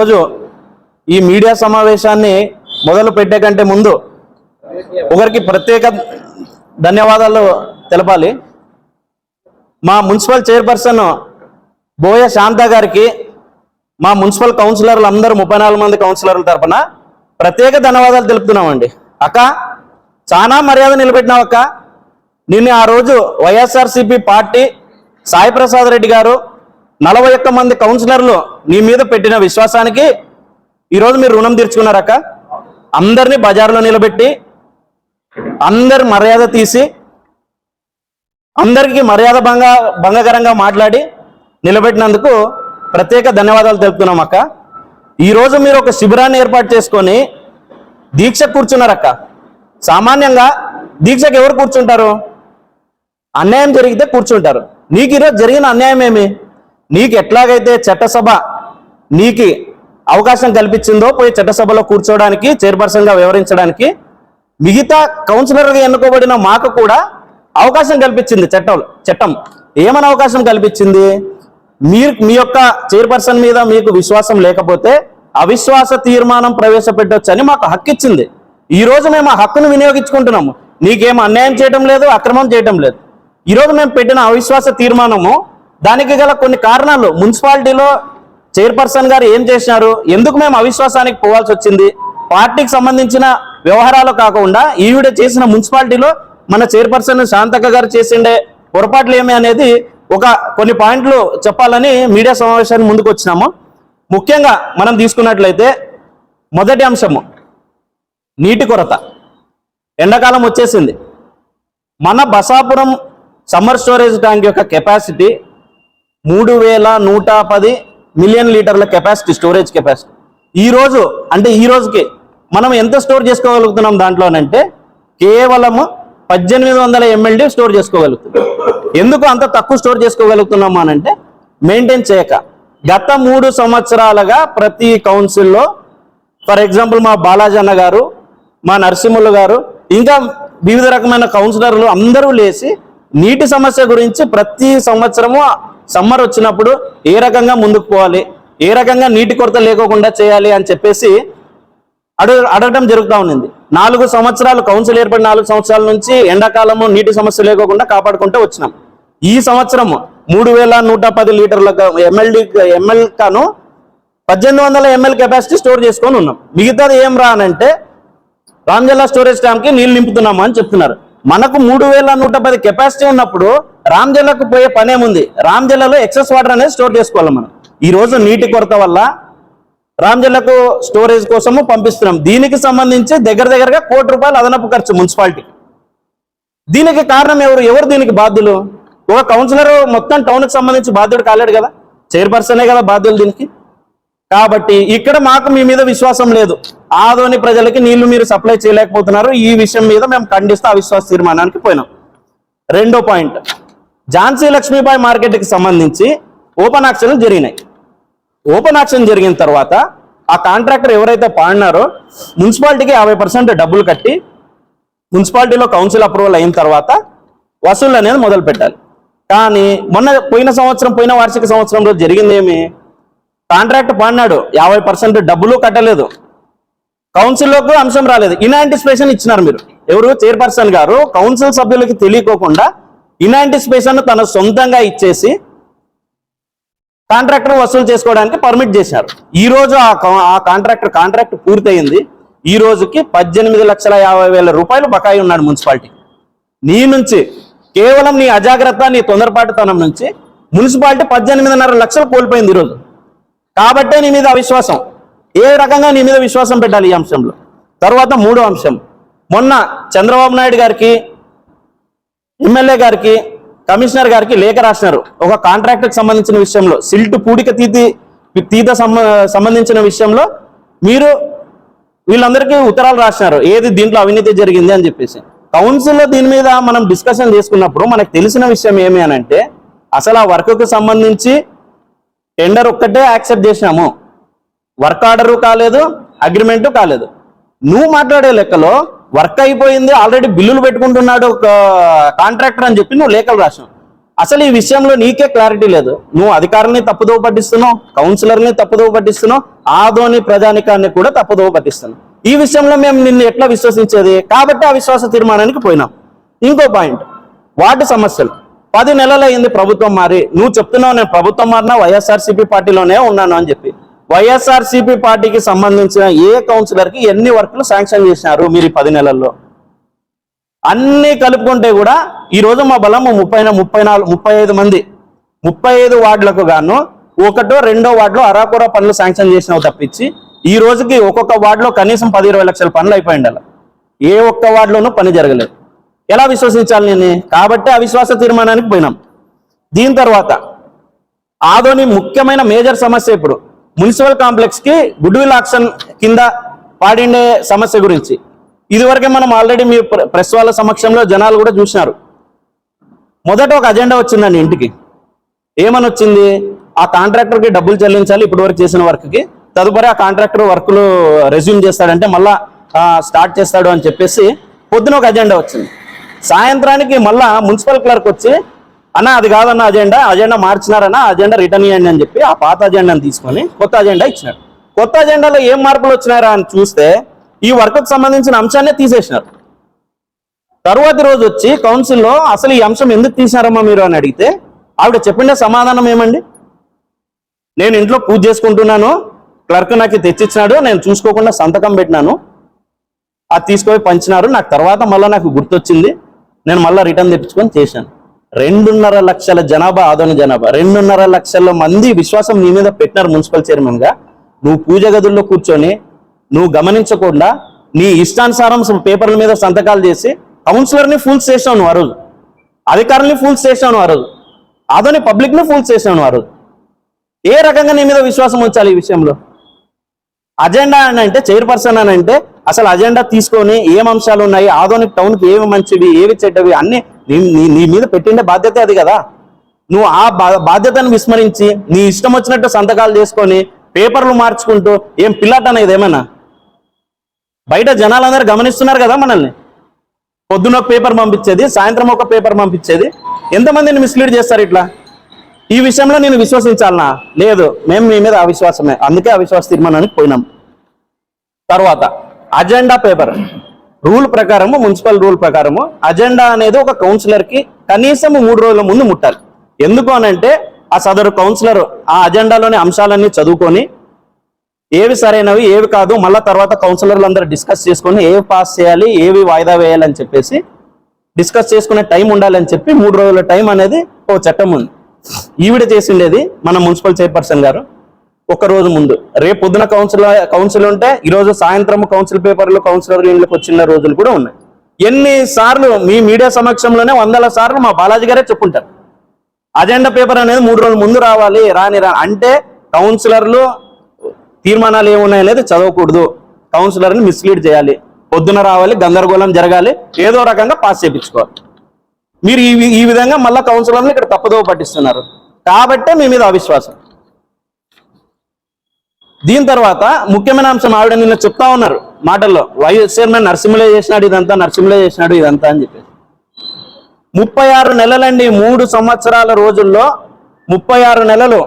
ఈరోజు ఈ మీడియా సమావేశాన్ని మొదలు పెట్టే కంటే ముందు ఒకరికి ప్రత్యేక ధన్యవాదాలు తెలపాలి. మా మున్సిపల్ చైర్పర్సన్ బోయ శాంత గారికి మా మున్సిపల్ కౌన్సిలర్లు అందరూ 34 మంది కౌన్సిలర్ల తరఫున ప్రత్యేక ధన్యవాదాలు తెలుపుతున్నామండి. అక్క చాలా మర్యాద నిలబెట్టినావు అక్క. నిన్న ఆ రోజు వైఎస్ఆర్సీపీ పార్టీ సాయి ప్రసాద్ రెడ్డి గారు 41 మంది కౌన్సిలర్లు నీ మీద పెట్టిన విశ్వాసానికి ఈరోజు మీరు రుణం తీర్చుకున్నారక్క. అందరినీ బజార్లో నిలబెట్టి అందరి మర్యాద తీసి అందరికీ మర్యాద భంగకరంగా మాట్లాడి నిలబెట్టినందుకు ప్రత్యేక ధన్యవాదాలు తెలుపుతున్నాం అక్క. ఈరోజు మీరు ఒక శిబిరాన్ని ఏర్పాటు చేసుకొని దీక్ష కూర్చున్నారక్క. సామాన్యంగా దీక్షకు ఎవరు కూర్చుంటారు? అన్యాయం జరిగితే కూర్చుంటారు. నీకు ఈరోజు జరిగిన అన్యాయం ఏమి? నీకు ఎట్లాగైతే చట్టసభ నీకు అవకాశం కల్పించిందో పోయి చట్టసభలో కూర్చోవడానికి, చైర్పర్సన్గా వ్యవహరించడానికి, మిగతా కౌన్సిలర్గా ఎన్నుకోబడిన మాకు కూడా అవకాశం కల్పించింది చట్టం. ఏమని అవకాశం కల్పించింది? మీ యొక్క చైర్పర్సన్ మీద మీకు విశ్వాసం లేకపోతే అవిశ్వాస తీర్మానం ప్రవేశపెట్టొచ్చని మాకు హక్కు ఇచ్చింది. ఈరోజు మేము ఆ హక్కును వినియోగించుకుంటున్నాము. నీకేం అన్యాయం చేయడం లేదు, అక్రమం చేయడం లేదు. ఈరోజు మేము పెట్టిన అవిశ్వాస తీర్మానము దానికి గల కొన్ని కారణాలు, మున్సిపాలిటీలో చైర్పర్సన్ గారు ఏం చేసినారు, ఎందుకు మేము అవిశ్వాసానికి పోవాల్సి వచ్చింది, పార్టీకి సంబంధించిన వ్యవహారాలు కాకుండా ఈవిడ చేసిన మున్సిపాలిటీలో మన చైర్పర్సన్ శాంతక్క గారు చేసిండే పొరపాట్లు ఏమి అనేది కొన్ని పాయింట్లు చెప్పాలని మీడియా సమావేశాన్ని ముందుకు వచ్చినాము. ముఖ్యంగా మనం తీసుకున్నట్లయితే మొదటి అంశము నీటి కొరత. ఎండాకాలం వచ్చేసింది. మన బసాపురం సమ్మర్ స్టోరేజ్ ట్యాంక్ యొక్క కెపాసిటీ 3110 మిలియన్ లీటర్ల కెపాసిటీ, స్టోరేజ్ కెపాసిటీ. ఈ రోజుకి మనం ఎంత స్టోర్ చేసుకోగలుగుతున్నాం దాంట్లోనంటే కేవలము 1800 mld స్టోర్ చేసుకోగలుగుతున్నాం. ఎందుకు అంత తక్కువ స్టోర్ చేసుకోగలుగుతున్నాము అనంటే మెయింటైన్ చేయక. గత 3 సంవత్సరాలుగా ప్రతి కౌన్సిల్లో, ఫర్ ఎగ్జాంపుల్ మా బాలాజీ అన్న గారు, మా నరసింహులు గారు, ఇంకా వివిధ రకమైన కౌన్సిలర్లు అందరూ లేచి నీటి సమస్య గురించి ప్రతి సంవత్సరము సమ్మర్ వచ్చినప్పుడు ఏ రకంగా ముందుకు పోవాలి, ఏ రకంగా నీటి కొరత లేకోకుండా చేయాలి అని చెప్పేసి అడగడం జరుగుతూ ఉన్నింది. 4 సంవత్సరాలు కౌన్సిల్ ఏర్పడిన 4 సంవత్సరాల నుంచి ఎండాకాలము నీటి సమస్య లేకోకుండా కాపాడుకుంటూ వచ్చినాం. ఈ సంవత్సరము 3110 లీటర్ల ఎంఎల్కాను 1800 ml కెపాసిటీ స్టోర్ చేసుకొని ఉన్నాం. మిగతాది ఏం రానంటే రామజల్లా స్టోరేజ్ ట్యాంక్కి నీళ్ళు నింపుతున్నాము అని చెప్తున్నారు. మనకు 3110 కెపాసిటీ ఉన్నప్పుడు రామజల్లకు పోయే పనేముంది? రామజల్లలో ఎక్సెస్ వాటర్ అనేది స్టోర్ చేసుకోవాలి మనం. ఈరోజు నీటి కొరత వల్ల రామజల్లకు స్టోరేజ్ కోసము పంపిస్తున్నాం. దీనికి సంబంధించి దగ్గరగా ₹1 కోటి అదనపు ఖర్చు మున్సిపాలిటీకి. దీనికి కారణం ఎవరు దీనికి బాధ్యులు? ఒక కౌన్సిలర్ మొత్తం టౌన్కి సంబంధించి బాధ్యుడు కాలేడు కదా, చైర్పర్సనే కదా బాధ్యులు దీనికి. కాబట్టి ఇక్కడ మాకు మీ మీద విశ్వాసం లేదు. ఆదోని ప్రజలకి నీళ్లు మీరు సప్లై చేయలేకపోతున్నారు. ఈ విషయం మీద మేము ఖండిస్తూ అవిశ్వాస తీర్మానానికి పోయినాం. రెండో పాయింట్, ఝాన్సీ లక్ష్మీబాయి మార్కెట్కి సంబంధించి ఓపెన్ ఆక్షన్లు జరిగినాయి. ఓపెన్ ఆక్షన్ జరిగిన తర్వాత ఆ కాంట్రాక్టర్ ఎవరైతే పాడినారో మున్సిపాలిటీకి 50% డబ్బులు కట్టి మున్సిపాలిటీలో కౌన్సిల్ అప్రూవల్ అయిన తర్వాత వసూలు అనేది మొదలు పెట్టాలి. కానీ పోయిన వార్షిక సంవత్సరంలో జరిగింది ఏమి? కాంట్రాక్ట్ పాడినాడు, 50% డబ్బులు కట్టలేదు, కౌన్సిల్లోకి అంశం రాలేదు, ఇన్యాంటిసిపేషన్ ఇచ్చినారు. మీరు ఎవరు? చైర్పర్సన్ గారు కౌన్సిల్ సభ్యులకి తెలియకోకుండా ఇన్యాంటిసిపేషన్ తన సొంతంగా ఇచ్చేసి కాంట్రాక్టర్ వసూలు చేసుకోవడానికి పర్మిట్ చేశారు. ఈ రోజు ఆ కాంట్రాక్ట్ పూర్తయింది. ఈ రోజుకి 18,50,000 బకాయి ఉన్నాడు మున్సిపాలిటీ. నీ నుంచి కేవలం నీ అజాగ్రత్త, నీ తొందరపాటుతనం నుంచి మున్సిపాలిటీ 18.5 లక్షలు కోల్పోయింది ఈరోజు. కాబట్టే నీ మీద అవిశ్వాసం. ఏ రకంగా నీ మీద విశ్వాసం పెట్టాలి ఈ అంశంలో? తర్వాత మూడో అంశం, మొన్న చంద్రబాబు నాయుడు గారికి, ఎమ్మెల్యే గారికి, కమిషనర్ గారికి లేఖ రాసినారు. ఒక కాంట్రాక్ట్కి సంబంధించిన విషయంలో, సిల్ట్ పూడిక తీత సంబంధించిన విషయంలో మీరు వీళ్ళందరికీ ఉత్తరాలు రాసినారు, ఏది దీంట్లో అవినీతి జరిగింది అని చెప్పేసి. కౌన్సిల్లో దీని మీద మనం డిస్కషన్ చేసుకున్నప్పుడు మనకు తెలిసిన విషయం ఏమి అని అంటే, అసలు ఆ వర్క్కు సంబంధించి టెండర్ ఒక్కటే యాక్సెప్ట్ చేసినాము, వర్క్ ఆర్డరు కాలేదు, అగ్రిమెంటు కాలేదు. నువ్వు మాట్లాడే లెక్కలో వర్క్ అయిపోయింది, ఆల్రెడీ బిల్లులు పెట్టుకుంటున్నాడు కాంట్రాక్టర్ అని చెప్పి నువ్వు లేఖలు రాసావు. అసలు ఈ విషయంలో నీకే క్లారిటీ లేదు. నువ్వు అధికారుల్ని తప్పుదోవ పట్టిస్తున్నావు, కౌన్సిలర్ని తప్పుదోవ పట్టిస్తున్నావు, ఆదోని ప్రజానికాన్ని కూడా తప్పుదోవ పట్టిస్తున్నావు. ఈ విషయంలో మేము నిన్ను ఎట్లా విశ్వసించేది? కాబట్టి అవిశ్వాస తీర్మానానికి పోయినాం. ఇంకో పాయింట్, వార్డు సమస్యలు. 10 నెలలు అయింది ప్రభుత్వం మారి. నువ్వు చెప్తున్నావు నేను ప్రభుత్వం మారినా వైఎస్ఆర్సీపీ పార్టీలోనే ఉన్నాను అని చెప్పి. వైఎస్ఆర్సీపీ పార్టీకి సంబంధించిన ఏ కౌన్సిలర్కి ఎన్ని వర్కులు శాంక్షన్ చేసినారు మీరు ఈ 10 నెలల్లో? అన్ని కలుపుకుంటే కూడా ఈరోజు మా బలము 35 మంది, 35 వార్డులకు గాను 1, 2 వార్డులో అరాకొర పనులు శాంక్షన్ చేసినావు తప్పించి ఈ రోజుకి ఒక్కొక్క వార్డులో కనీసం 10-20 లక్షల పనులు అయిపోయిండాలి. ఏ ఒక్క వార్డులోనూ పని జరగలేదు. ఎలా విశ్వసించాలి నేను? కాబట్టి అవిశ్వాస తీర్మానానికి పోయినాం. దీని తర్వాత ఆదోని ముఖ్యమైన మేజర్ సమస్య ఇప్పుడు మున్సిపల్ కాంప్లెక్స్ కి గుడ్ విల్ ఆక్షన్ కింద పాడిండే సమస్య గురించి ఇదివరకే మనం ఆల్రెడీ మీ ప్రెస్ వాళ్ళ సమక్షంలో జనాలు కూడా చూసినారు. మొదట ఒక అజెండా వచ్చిందండి ఇంటికి. ఏమని వచ్చింది? ఆ కాంట్రాక్టర్కి డబ్బులు చెల్లించాలి ఇప్పటి వరకు చేసిన వర్క్కి, తదుపరి ఆ కాంట్రాక్టర్ వర్క్లు రెజ్యూమ్ చేస్తాడంటే మళ్ళా స్టార్ట్ చేస్తాడు అని చెప్పేసి పొద్దున ఒక అజెండా వచ్చింది. సాయంత్రానికి మళ్ళా మున్సిపల్ క్లర్క్ వచ్చి అన్న అది కాదన్న అజెండా మార్చినారన్న, అజెండా రిటర్న్ ఇవ్వండి అని చెప్పి ఆ పాత అజెండాని తీసుకొని కొత్త అజెండా ఇచ్చినారు. కొత్త అజెండాలో ఏం మార్పులు వచ్చినారా అని చూస్తే ఈ వర్క్కు సంబంధించిన అంశాన్నే తీసేసినారు. తరువాతి రోజు వచ్చి కౌన్సిల్లో అసలు ఈ అంశం ఎందుకు తీసినారమ్మా మీరు అని అడిగితే ఆవిడ చెప్పిండే సమాధానం ఏమండి? నేను ఇంట్లో పూజ చేసుకుంటున్నాను, క్లర్క్ నాకు తెచ్చిచ్చినాడు, నేను చూసుకోకుండా సంతకం పెట్టినాను, అది తీసుకొని పంచినారు, నాకు తర్వాత మళ్ళీ నాకు గుర్తొచ్చింది, నేను మళ్ళీ రిటర్న్ తెప్పించుకొని చేశాను. 2.5 లక్షల జనాభా, ఆదోని జనాభా 2.5 లక్షల మంది విశ్వాసం నీ మీద పెట్టినారు మున్సిపల్ చైర్మన్ గా. నువ్వు పూజ గదుల్లో కూర్చొని నువ్వు గమనించకుండా నీ ఇష్టానుసారం పేపర్ల మీద సంతకాలు చేసి కౌన్సిలర్ని ఫూల్స్ చేసావు నువ్వు ఆ రోజు, అధికారుల్ని ఫూల్స్ చేసావు నువ్వు ఆ రోజు, ఆదోని పబ్లిక్ని ఫూల్స్ చేసావు నువ్వు ఆ రోజు. ఏ రకంగా నీ మీద విశ్వాసం ఉంచాలి ఈ విషయంలో? అజెండా అని అంటే చైర్పర్సన్ అని అంటే అసలు అజెండా తీసుకొని ఏం అంశాలు ఉన్నాయి, ఆదోని టౌన్కి ఏవి మంచివి ఏవి చెడ్డవి అన్ని నీ మీద పెట్టిండే బాధ్యత అది కదా. నువ్వు ఆ బాధ్యతను విస్మరించి నీ ఇష్టం వచ్చినట్టు సంతకాలు చేసుకొని పేపర్లు మార్చుకుంటూ ఏం పిల్లట అనేది ఏమైనా? బయట జనాలందరూ గమనిస్తున్నారు కదా మనల్ని. పొద్దున ఒక పేపర్ పంపించేది, సాయంత్రం ఒక పేపర్ పంపించేది. ఎంతమందిని మిస్లీడ్ చేస్తారు ఇట్లా? ఈ విషయంలో నేను విశ్వసించాలనా? లేదు, మేము మీ మీద అవిశ్వాసమే, అందుకే అవిశ్వాస తీర్మానానికి పోయినాం. తర్వాత అజెండా పేపర్ రూల్ ప్రకారము, మున్సిపల్ రూల్ ప్రకారము అజెండా అనేది ఒక కౌన్సిలర్కి కనీసం 3 రోజుల ముందు ముట్టాలి. ఎందుకు అనంటే ఆ సదరు కౌన్సిలర్ ఆ అజెండాలోని అంశాలన్నీ చదువుకొని ఏవి సరైనవి ఏవి కాదు మళ్ళీ తర్వాత కౌన్సిలర్లు అందరూ డిస్కస్ చేసుకొని ఏవి పాస్ చేయాలి ఏవి వాయిదా వేయాలని చెప్పేసి డిస్కస్ చేసుకునే టైం ఉండాలని చెప్పి 3 రోజుల టైం అనేది ఓ చట్టం ఉంది. ఈవిడ చేసిండేది మన మున్సిపల్ చైర్పర్సన్ గారు 1 రోజు ముందు. రేపు పొద్దున కౌన్సిల్ ఉంటే ఈరోజు సాయంత్రం కౌన్సిల్ పేపర్లు కౌన్సిలర్ ఇళ్ళకి వచ్చిన రోజులు కూడా ఉన్నాయి. ఎన్నిసార్లు మీ మీడియా సమక్షంలోనే 100 సార్లు మా బాలాజీ గారే చెప్పుంటారు అజెండా పేపర్ అనేది 3 రోజుల ముందు రావాలి, రాని అంటే కౌన్సిలర్లు తీర్మానాలు ఏమున్నాయనేది చదవకూడదు, కౌన్సిలర్ని మిస్లీడ్ చేయాలి, పొద్దున రావాలి, గందరగోళం జరగాలి, ఏదో రకంగా పాస్ చేయించుకోవాలి. మీరు ఈ విధంగా మళ్ళీ కౌన్సిలర్ని ఇక్కడ తప్పుదోవ పట్టిస్తున్నారు కాబట్టే మీ మీద అవిశ్వాసం. దీని తర్వాత ముఖ్యమైన అంశం ఆవిడ నిన్న చెప్తా ఉన్నారు మాటల్లో, వైస్ చైర్మన్ నరసింహలే చేసినాడు ఇదంతా, నరసింహలే చేసినాడు ఇదంతా అని చెప్పేసి. 36 నెలలండి, 3 సంవత్సరాల రోజుల్లో 36 నెలలు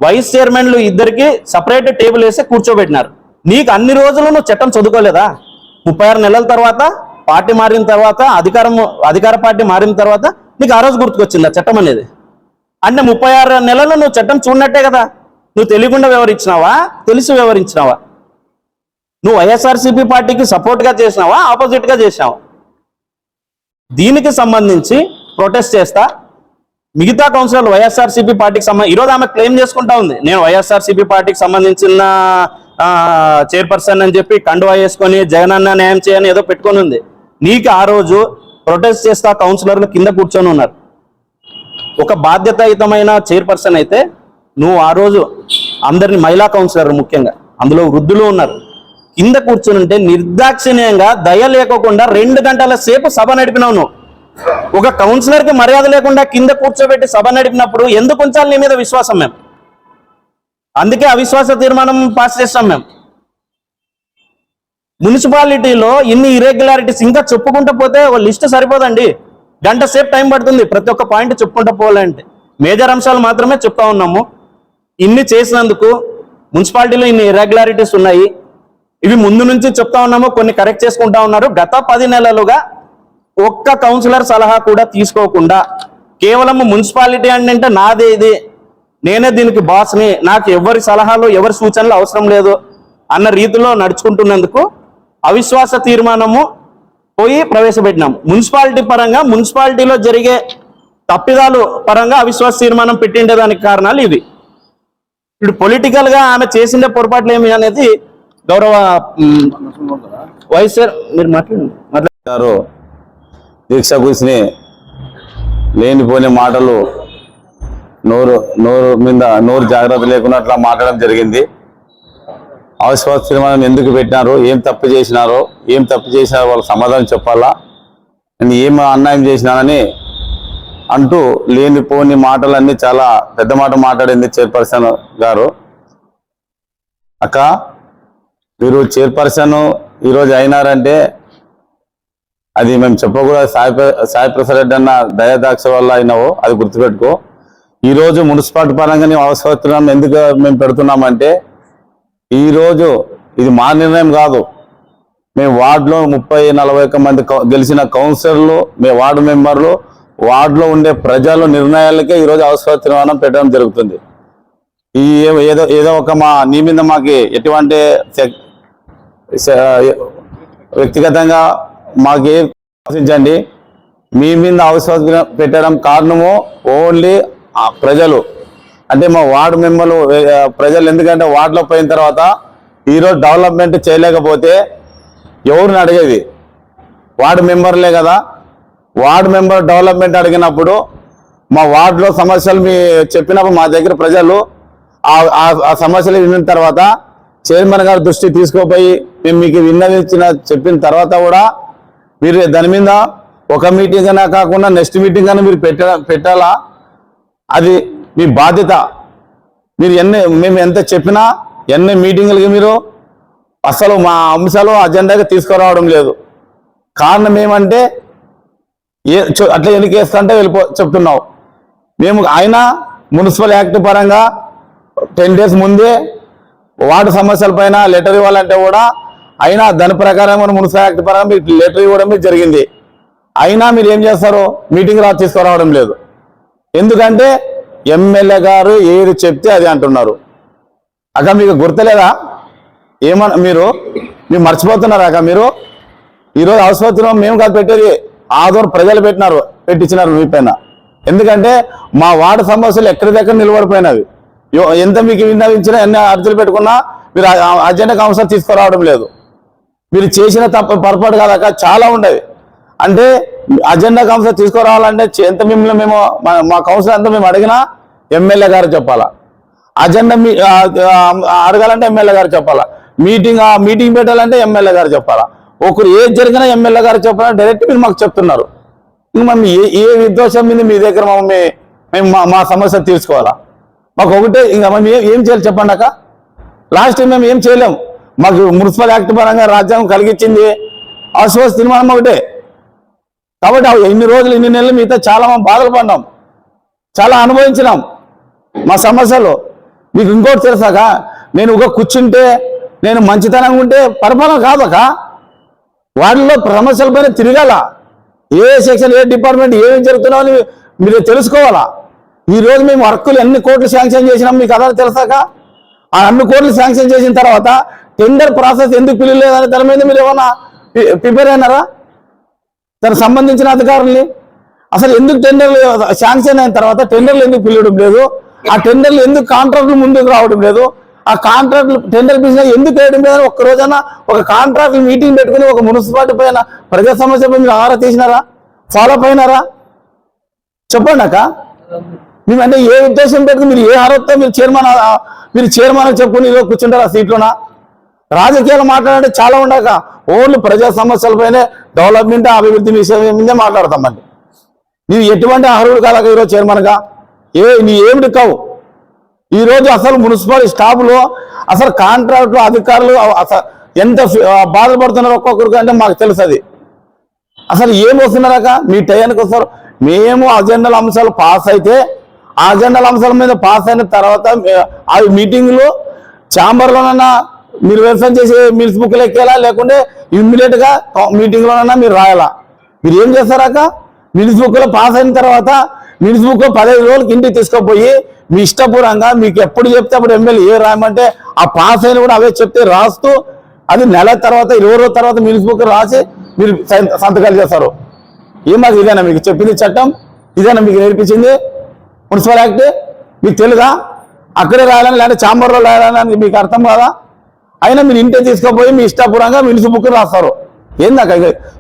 వైస్ చైర్మన్లు ఇద్దరికి సపరేట్ టేబుల్ వేసి కూర్చోబెట్టినారు. నీకు అన్ని రోజులు నువ్వు చట్టం చదువుకోలేదా? 36 నెలల తర్వాత పార్టీ మారిన తర్వాత అధికార పార్టీ మారిన తర్వాత నీకు ఆ రోజు గుర్తుకొచ్చిందా చట్టం అనేది? అంటే 36 నెలలు నువ్వు చట్టం చూడనట్టే కదా. నువ్వు తెలియకుండా వ్యవహరించినావా, తెలిసి వ్యవహరించినావా? నువ్వు వైఎస్ఆర్సీపీ పార్టీకి సపోర్ట్గా చేసినావా, ఆపోజిట్గా చేసినావా? దీనికి సంబంధించి ప్రొటెస్ట్ చేస్తా మిగతా కౌన్సిలర్లు వైఎస్ఆర్సీపీ పార్టీకి ఈరోజు ఆమె క్లెయిమ్ చేసుకుంటా ఉంది, నేను వైఎస్ఆర్సీపీ పార్టీకి సంబంధించిన చైర్పర్సన్ అని చెప్పి కండువా వేసుకొని జగనన్న న్యాయం చేయని ఏదో పెట్టుకొని ఉంది. నీకు ఆ రోజు ప్రొటెస్ట్ చేస్తా కౌన్సిలర్లు కింద కూర్చొని ఉన్నారు. ఒక బాధ్యతాయుతమైన చైర్పర్సన్ అయితే నువ్వు ఆ రోజు అందరిని, మహిళా కౌన్సిలర్ ముఖ్యంగా అందులో వృద్ధులు ఉన్నారు, కింద కూర్చొని ఉంటే నిర్దాక్షిణ్యంగా దయ లేకోకుండా 2 గంటల సేపు సభ నడిపినావు నువ్వు. ఒక కౌన్సిలర్కి మర్యాద లేకుండా కింద కూర్చోబెట్టి సభ నడిపినప్పుడు ఎందుకు ఉంచాలి నీ మీద విశ్వాసం? మేము అందుకే అవిశ్వాస తీర్మానం పాస్ చేస్తాం. మేము మున్సిపాలిటీలో ఇన్ని ఇర్రెగ్యులారిటీస్ ఇంకా చెప్పుకుంటూ పోతే లిస్ట్ సరిపోదండి, గంట సేపు టైం పడుతుంది ప్రతి ఒక్క పాయింట్ చెప్పుకుంటూ పోవాలంటే. మేజర్ అంశాలు మాత్రమే చెప్తా ఉన్నాము. ఇన్ని చేసినందుకు మున్సిపాలిటీలో ఇన్ని ఇర్రెగ్యులారిటీస్ ఉన్నాయి, ఇవి ముందు నుంచి చెప్తా ఉన్నాము, కొన్ని కరెక్ట్ చేసుకుంటా ఉన్నారు. గత 10 నెలలుగా ఒక్క కౌన్సిలర్ సలహా కూడా తీసుకోకుండా కేవలం మున్సిపాలిటీ అంటే నాదే, ఇది నేనే దీనికి బాస్ని, నాకు ఎవరి సలహాలు ఎవరి సూచనలు అవసరం లేదు అన్న రీతిలో నడుచుకుంటున్నందుకు అవిశ్వాస తీర్మానము పోయి ప్రవేశపెట్టినాం. మున్సిపాలిటీ పరంగా మున్సిపాలిటీలో జరిగే తప్పిదాలు పరంగా అవిశ్వాస తీర్మానం పెట్టిండేదానికి కారణాలు ఇవి. ఇప్పుడు పొలిటికల్ గా ఆమె చేసిన పొరపాట్లు ఏమి అనేది గౌరవ వైస్ సార్ మీరు మాట్లాడారు. దీక్ష కూర్చుని లేనిపోయిన మాటలు నోరు జాగ్రత్త లేకుండా అట్లా మాట్లాడడం జరిగింది. అవిశ్వాస తీర్మానం ఎందుకు పెట్టినారో, ఏం తప్పు చేసినారో వాళ్ళకి సమాధానం చెప్పాలా, నేను ఏం అన్యాయం చేసినానని అంటూ లేనిపోని మాటలన్నీ చాలా పెద్ద మాట మాట్లాడింది చైర్పర్సన్ గారు. అక్క, మీరు చైర్పర్సన్ ఈరోజు అయినారంటే అది మేము చెప్పకూడదు, సాయి ప్రసాద్ రెడ్డి అన్న దయాదాక్ష వల్ల అయినావో అది గుర్తుపెట్టుకో. ఈరోజు మున్సిపాలిటీ పరంగా మేము అవసరం ఎందుకు మేము పెడుతున్నామంటే, ఈరోజు ఇది మా నిర్ణయం కాదు, మేము వార్డులో 30-40 మంది గెలిచిన కౌన్సిలర్లు, మేము వార్డు మెంబర్లు, వార్డులో ఉండే ప్రజల నిర్ణయాలకే ఈరోజు అవసర తీర్మానం పెట్టడం జరుగుతుంది. ఈ ఏదో ఒక నీ మీద మాకు ఎటువంటి వ్యక్తిగతంగా మాకు ఆలోచించండి, మీ మీద అవసరం పెట్టడం కారణము ఓన్లీ ప్రజలు, అంటే మా వార్డు మెంబర్లు ప్రజలు. ఎందుకంటే వార్డులో పోయిన తర్వాత ఈరోజు డెవలప్మెంట్ చేయలేకపోతే ఎవరిని అడిగేది? వార్డు మెంబర్లే కదా. వార్డు మెంబర్ డెవలప్మెంట్ అడిగినప్పుడు మా వార్డులో సమస్యలు చెప్పినప్పుడు మా దగ్గర ప్రజలు ఆ సమస్యలు విన్న తర్వాత చైర్మన్ గారి దృష్టి తీసుకుపోయి మేము మీకు చెప్పిన తర్వాత కూడా మీరు దాని మీద ఒక మీటింగ్ అయినా కాకుండా నెక్స్ట్ మీటింగ్ అయినా మీరు పెట్టాలా, అది మీ బాధ్యత. మీరు మేము ఎంత చెప్పినా ఎన్ని మీటింగులకి మీరు అసలు మా అంశాలు అజెండాగా తీసుకురావడం లేదు. కారణం ఏమంటే అట్లా ఎన్నికేస్తుంటే చెప్తున్నావు. మేము అయినా మున్సిపల్ యాక్ట్ పరంగా 10 days ముందే వార్డు సమస్యల పైన లెటర్ ఇవ్వాలంటే కూడా అయినా దాని ప్రకారం మున్సిపల్ యాక్ట్ పరంగా మీకు లెటర్ ఇవ్వడం జరిగింది. అయినా మీరు ఏం చేస్తారు? మీటింగ్ తీసుకురావడం లేదు. ఎందుకంటే ఎమ్మెల్యే గారు ఏది చెప్తే అది అంటున్నారు. అక్క మీకు గుర్తులేదా? ఏమన్నా మీరు మర్చిపోతున్నారా అక్క? మీరు ఈరోజు అవసరం మేము కాదు పెట్టేది, ఆదోర్ ప్రజలు పెట్టించినారు మీ పైన. ఎందుకంటే మా వార్డు సమస్యలు ఎక్కడిదెక్కడ నిలబడిపోయినవి. ఎంత మీకు విన్నవించినా ఎన్ని అర్జీలు పెట్టుకున్నా మీరు అజెండా కౌన్సిల్ తీసుకురావడం లేదు. మీరు చేసిన పొరపాటు కాదక్క, చాలా ఉండేవి. అంటే అజెండా కౌన్సిల్ తీసుకురావాలంటే ఎంత మిమ్మల్ని మా కౌన్సిల్ అంతా మేము అడిగినా ఎమ్మెల్యే గారు చెప్పాలా, అజెండా అడగాలంటే ఎమ్మెల్యే గారు చెప్పాలా, మీటింగ్ పెట్టాలంటే ఎమ్మెల్యే గారు చెప్పాలా, ఒకరు ఏది జరిగినా ఎమ్మెల్యే గారు చెప్పాలా, డైరెక్ట్ మీరు మాకు చెప్తున్నారు. ఇంక మేము ఏ విద్వేషం మీద మీ దగ్గర మేము మా సమస్య తీర్చుకోవాలా? మాకు ఒకటే, ఇంకా మేము ఏం చేయాలి చెప్పండి అక్క? లాస్ట్ టైం మేము ఏం చేయలేము. మాకు మున్సిపల్ యాక్ట్ పరంగా రాజ్యాంగం కలిగించింది అవిశ్వాస తీర్మానం ఒకటే. కాబట్టి ఇన్ని రోజులు ఇన్ని నెలలు మీతో చాలా బాధలు పడ్డాం, చాలా అనుభవించినాం మా సమస్యలు. మీకు ఇంకోటి తెలుసాక, నేను ఒక కూర్చుంటే నేను మంచితనంగా ఉంటే పరిపాలన కాదక, వాటిలో సమస్యల పైన తిరగాల. ఏ సెక్షన్ ఏ డిపార్ట్మెంట్ ఏమేమి జరుగుతున్నావు అని మీరు తెలుసుకోవాలా. ఈరోజు మేము వర్కులు ఎన్ని కోట్లు శాంక్షన్ చేసినాం మీకు అదే తెలుసాక? ఆ అన్ని కోట్లు శాంక్షన్ చేసిన తర్వాత టెండర్ ప్రాసెస్ ఎందుకు పిలవలేదని దాని మీద మీరు ఏమన్నా ప్రిపేర్ అయినారా? దానికి సంబంధించిన అధికారుల్ని అసలు ఎందుకు టెండర్లు శాంక్షన్ అయిన తర్వాత టెండర్లు ఎందుకు పిలవడం లేదు? ఆ టెండర్లు ఎందుకు కాంట్రాక్టులు ముందుకు రావడం లేదు? ఆ కాంట్రాక్టులు టెండర్ బిజినెస్ ఎందుకు వేయడం లేదని ఒక్క రోజైనా ఒక కాంట్రాక్ట్ మీటింగ్ పెట్టుకుని ఒక మున్సిపాలిటీ పైన ప్రజా సమస్య మీరు ఆరా తీసినారా? Follow up అయినారా? చెప్పండి అక్క. మేము అంటే ఏ ఉద్దేశం పెట్టుకుని మీరు ఏ అర్హత మీరు చైర్మన్ చెప్పుకుని ఈరోజు కూర్చుంటారు ఆ సీట్లోనా? రాజకీయాలు మాట్లాడంటే చాలా ఉండక ఓన్లీ ప్రజా సమస్యలపైనే డెవలప్మెంట్ అభివృద్ధి విషయం మీదే మాట్లాడతామండి. నీవు ఎటువంటి అర్హుడు కాదాక ఈరోజు చైర్మన్గా నీ ఏమిటి కావు. ఈరోజు అసలు మున్సిపల్ స్టాఫ్లో అసలు కాంట్రాక్టులు అధికారులు ఎంత బాధలు పడుతున్నారు ఒక్కొక్కరికి అంటే మాకు తెలుసు అది. అసలు ఏం వస్తున్నారాక మీ టయానికి వస్తారు. మేము అజెండాల అంశాలు పాస్ అయితే ఆ అజెండాల అంశాల మీద పాస్ అయిన తర్వాత ఆ మీటింగ్లు ఛాంబర్లోనన్నా మీరు వెరిఫై చేసి మిల్స్ బుక్లు ఎక్కేలా, లేకుంటే ఇమ్మీడియట్ గా మీటింగ్లోనన్నా మీరు రాయాలా. మీరు ఏం చేస్తారాక మిల్స్ బుక్లో పాస్ అయిన తర్వాత మిల్స్ బుక్ 15 రోజులకి ఇంటికి తీసుకుపోయి మీ ఇష్టపూర్వంగా మీకు ఎప్పుడు చెప్తే అప్పుడు ఎమ్మెల్యే రాయమంటే ఆ పాస్ అయిన కూడా అవే చెప్తే రాస్తూ అది నెల తర్వాత 20 రోజుల తర్వాత మిల్స్ బుక్ రాసి మీరు సంతకాలు చేస్తారు. ఏమాది ఇదేనా మీకు చెప్పింది చట్టం? ఇదేనా మీకు నేర్పించింది మున్సిపల్ యాక్ట్? మీకు తెలుదా? అక్కడే రాయాలని లేదంటే ఛాంబర్లో రాయాలని మీకు అర్థం కాదా? అయినా మీరు ఇంటికి తీసుకుపోయి మీ ఇష్టపూర్వంగా మిల్స్ బుక్ రాస్తారు. ఏందాక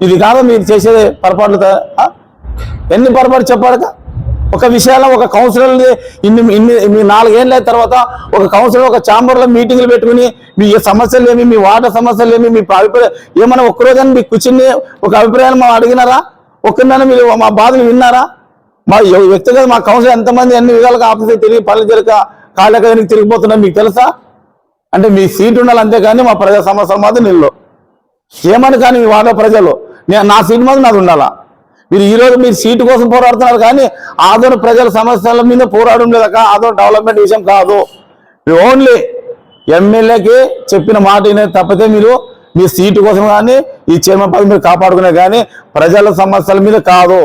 ఇది కాదా మీరు చేసేది పొరపాట్లు? ఎన్ని పొరపాటు చెప్పాడక ఒక విషయాల్లో ఒక కౌన్సిలర్ మీ 4 ఏళ్ళ తర్వాత ఒక కౌన్సిలర్ ఒక ఛాంబర్లో మీటింగ్లు పెట్టుకుని మీ సమస్యలు ఏమి, మీ వాటర్ సమస్యలు ఏమి, మీ అభిప్రాయం ఏమన్నా ఒక్కరోజని మీకు కూర్చుని ఒక అభిప్రాయాలు మా అడిగినారా? ఒక్కరినైనా మీరు మా బాధలు విన్నారా? మా వ్యక్తిగత మా కౌన్సిలర్ ఎంతమంది ఎన్ని విధాలుగా ఆఫీసులు తిరిగి పనులు జరగక కాళ్ళకి తిరిగిపోతున్నా మీకు తెలుసా? అంటే మీ సీట్ ఉండాలి అంతేకాని మా ప్రజా సమస్యల మాత్రం నిల్లు ఏమని కానీ మీ వార్డు ప్రజలు నా సీట్ మాత్రం నాది ఉండాలా. మీరు ఈరోజు మీరు సీటు కోసం పోరాడుతున్నారు కానీ ఆదోని ప్రజల సమస్యల మీద పోరాడడం లేదక. ఆదోని డెవలప్మెంట్ విషయం కాదు. ఓన్లీ ఎమ్మెల్యేకి చెప్పిన మాట తప్పితే మీరు మీ సీటు కోసం కానీ ఈ చైర్మన్ పదవి మీరు కాపాడుకునే కానీ ప్రజల సమస్యల మీద కాదు.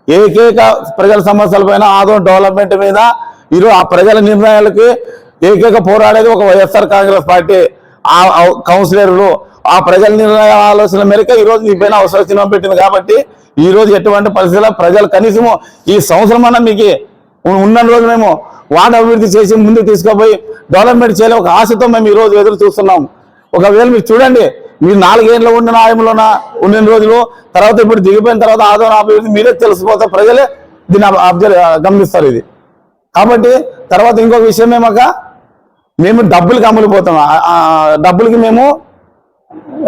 ఏకైక ప్రజల సమస్యల పైన ఆదోని డెవలప్మెంట్ మీద ఈరోజు ఆ ప్రజల నిర్ణయాలకి ఏకైక పోరాడేది ఒక వైఎస్ఆర్ కాంగ్రెస్ పార్టీ. ఆ కౌన్సిలర్లు ఆ ప్రజల నిర్ణయ ఆలోచన మేరకు ఈరోజు మీ పైన అవసరం పెట్టింది. కాబట్టి ఈ రోజు ఎటువంటి పరిస్థితుల్లో ప్రజలు కనీసము ఈ సంవత్సరం అన్నా మీకు ఉన్న రోజు మేము వార్డు అభివృద్ధి చేసి ముందుకు తీసుకుపోయి డెవలప్మెంట్ చేయలే ఒక ఆశతో మేము ఈ రోజు ఎదురు చూస్తున్నాం. ఒకవేళ మీరు చూడండి, మీరు 4 ఏళ్ళలో ఉండిన ఆయములోన ఉండిన రోజులు తర్వాత ఇప్పుడు దిగిపోయిన తర్వాత ఆదోని అభివృద్ధి మీరే తెలిసిపోతారు, ప్రజలే దీన్ని గమనిస్తారు. ఇది కాబట్టి తర్వాత ఇంకొక విషయం ఏమక మేము డబ్బులకి అమ్ములిపోతాం. డబ్బులకి మేము